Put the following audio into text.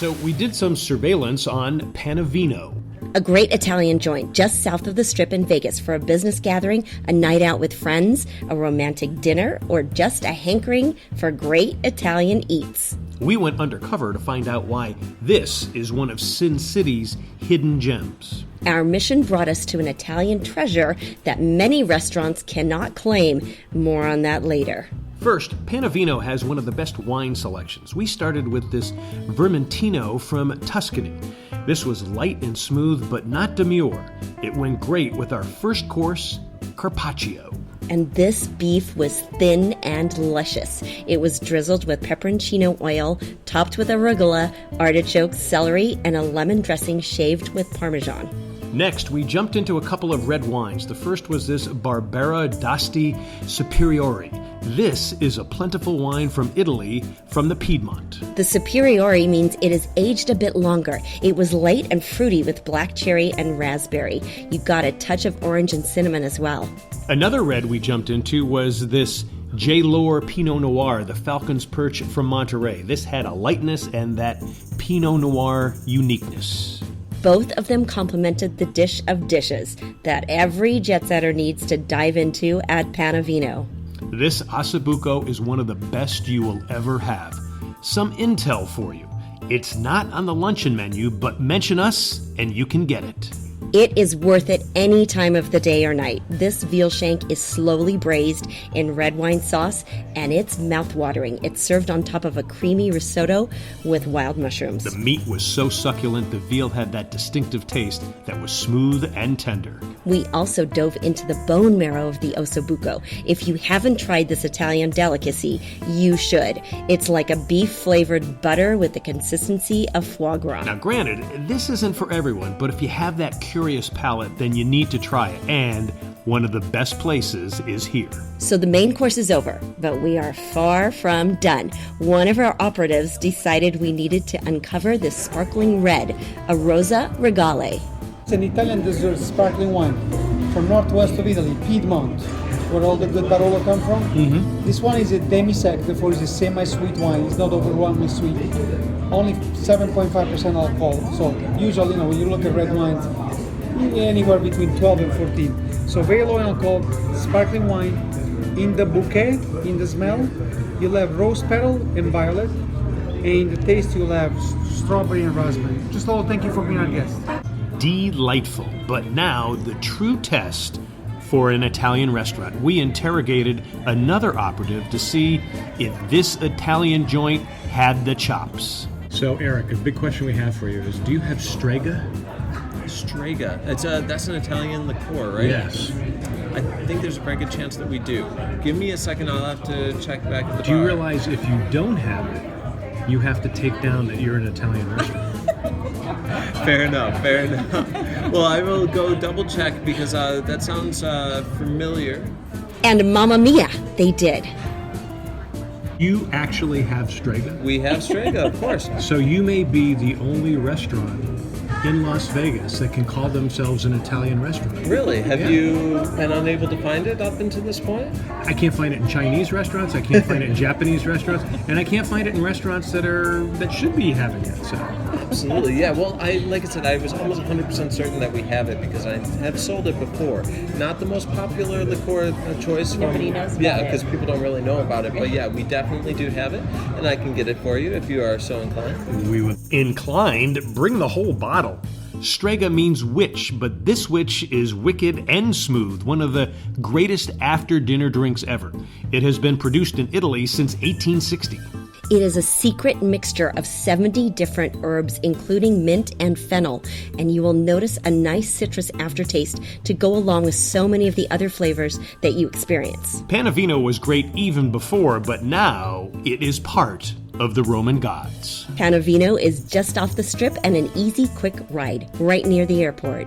So we did some surveillance on Panevino. A great Italian joint just south of the Strip in Vegas for a business gathering, a night out with friends, a romantic dinner, or just a hankering for great Italian eats. We went undercover to find out why this is one of Sin City's hidden gems. Our mission brought us to an Italian treasure that many restaurants cannot claim. More on that later. First, Panevino has one of the best wine selections. We started with this Vermentino from Tuscany. This was light and smooth, but not demure. It went great with our first course, Carpaccio. And this beef was thin and luscious. It was drizzled with pepperoncino oil, topped with arugula, artichokes, celery, and a lemon dressing shaved with Parmesan. Next, we jumped into a couple of red wines. The first was this Barbera d'Asti Superiore. This is a plentiful wine from Italy, from the Piedmont. The Superiore means it is aged a bit longer. It was light and fruity with black cherry and raspberry. You got a touch of orange and cinnamon as well. Another red we jumped into was this J-Lore Pinot Noir, the Falcon's Perch from Monterey. This had a lightness and that Pinot Noir uniqueness. Both of them complemented the dish of dishes that every jet-setter needs to dive into at Panevino. This ossobuco is one of the best you will ever have. Some intel for you. It's not on the luncheon menu, but mention us and you can get it. It is worth it any time of the day or night. This veal shank is slowly braised in red wine sauce, and it's mouth-watering. It's served on top of a creamy risotto with wild mushrooms. The meat was so succulent, the veal had that distinctive taste that was smooth and tender. We also dove into the bone marrow of the ossobuco. If you haven't tried this Italian delicacy, you should. It's like a beef-flavored butter with the consistency of foie gras. Now granted, this isn't for everyone, but if you have that curious palate, then you need to try it. And one of the best places is here. So the main course is over, but we are far from done. One of our operatives decided we needed to uncover this sparkling red, a Rosa Regale. It's an Italian dessert sparkling wine from northwest of Italy, Piedmont, where all the good Barolo come from. Mm-hmm. This one is a demi-sec, therefore it's a semi-sweet wine. It's not overwhelmingly sweet. Only 7.5% alcohol. So usually, when you look at red wines, anywhere between 12 and 14. So very low in alcohol, sparkling wine. In the bouquet, in the smell, you'll have rose petal and violet. And in the taste, you'll have strawberry and raspberry. Just a little thank you for being our guest. Delightful. But now, the true test for an Italian restaurant. We interrogated another operative to see if this Italian joint had the chops. So, Eric, a big question we have for you is, do you have Strega? Strega. That's an Italian liqueur, right? Yes. I think there's a very good chance that we do. Give me a second, I'll have to check back at the bar. Do you realize if you don't have it, you have to take down that you're an Italian restaurant? Fair enough. Well, I will go double check because that sounds familiar. And Mamma Mia, they did. You actually have Strega? We have Strega, of course. So you may be the only restaurant in Las Vegas that can call themselves an Italian restaurant. Really? Have you been unable to find it up until this point? I can't find it in Chinese restaurants, I can't find it in Japanese restaurants, and I can't find it in restaurants that should be having it. So absolutely, yeah. Well, like I said, I was almost 100% certain that we have it because I have sold it before. Not the most popular liqueur choice. Nobody knows about yeah, it. because people don't really know about it. But yeah, we definitely do have it, and I can get it for you if you are so inclined. We were inclined. Bring the whole bottle. Strega means witch, but this witch is wicked and smooth, one of the greatest after-dinner drinks ever. It has been produced in Italy since 1860. It is a secret mixture of 70 different herbs, including mint and fennel, and you will notice a nice citrus aftertaste to go along with so many of the other flavors that you experience. Panevino was great even before, but now it is part of the Roman gods. Panevino is just off the Strip and an easy, quick ride right near the airport.